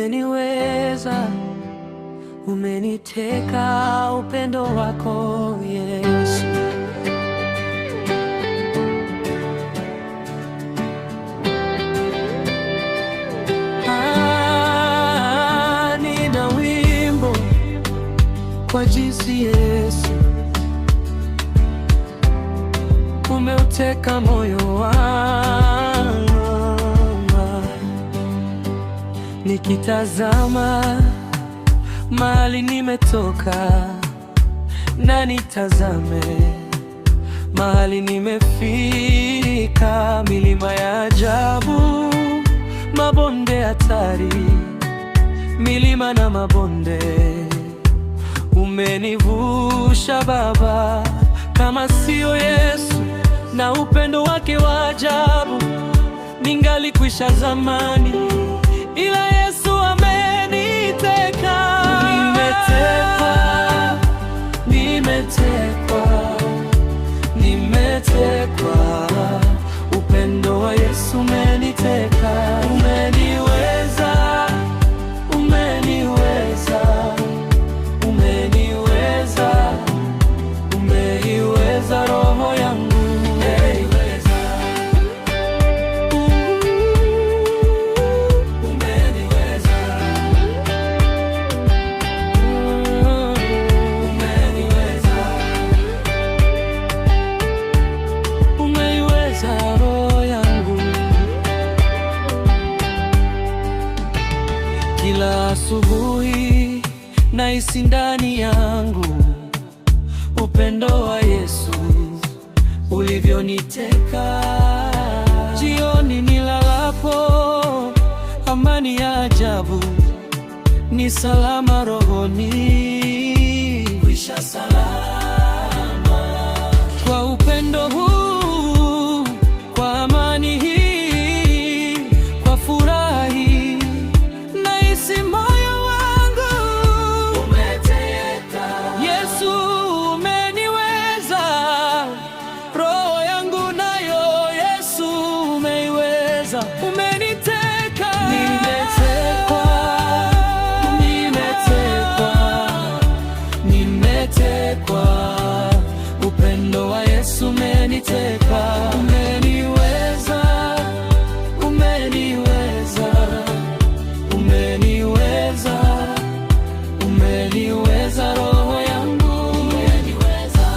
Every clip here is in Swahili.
umeniweza, umeniteka upendo wako Yesu. Nina wimbo kwa jinsi Yesu umeuteka moyo wangu. Nikitazama mahali nimetoka na nitazame mahali nimefika, milima ya ajabu, mabonde hatari, milima na mabonde, umenivusha Baba. Kama sio Yesu na upendo wake wa ajabu, ningalikwisha zamani, ila Yesu ameniteka. Nimetekwa, upendo wa Yesu umeniteka. Umeniweza, umeniweza, umeniweza, umeiweza roho yangu. Kila asubuhi nahisi ndani yangu upendo wa Yesu ulivyoniteka. Jioni nilalapo, amani ya ajabu, ni salama rohoni, kwisha salama. Kwa upendo huu, kwa amani hii, kwa furaha hii, nahisi moyo wangu umeteka. Yesu umeniweza, roho yangu nayo Yesu umeiweza. Umeniteka, nimetekwa, nimetekwa, upendo wa Yesu umeniteka. Umeniweza, umeniweza, umeniweza, umeniweza roho yangu, umeniweza,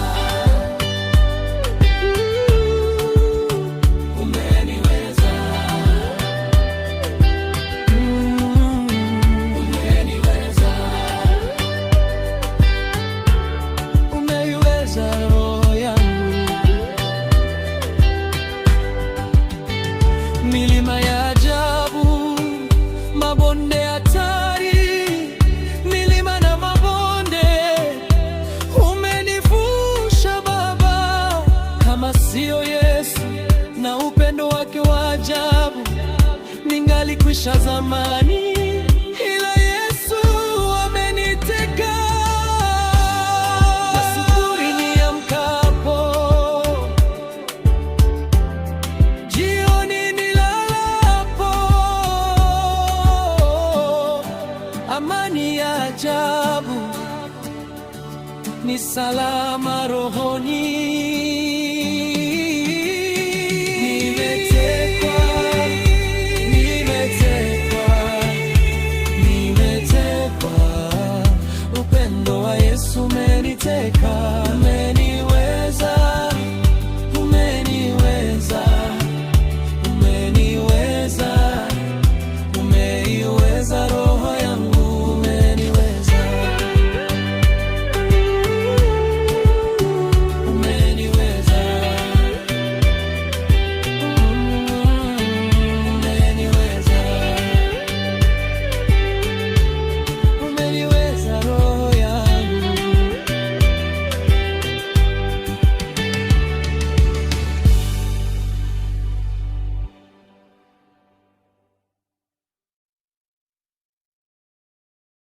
umeniweza, umeniweza, umeiweza roho yangu. Milima ya ajabu, mabonde hatari, milima na mabonde, umenivusha Baba. Kama sio Yesu na upendo wake wa ajabu, ningalikwisha zamani, ila Yesu ameniteka. Asubuhi niamkapo, jioni nilalapo, amani ya ajabu, ni salama rohoni.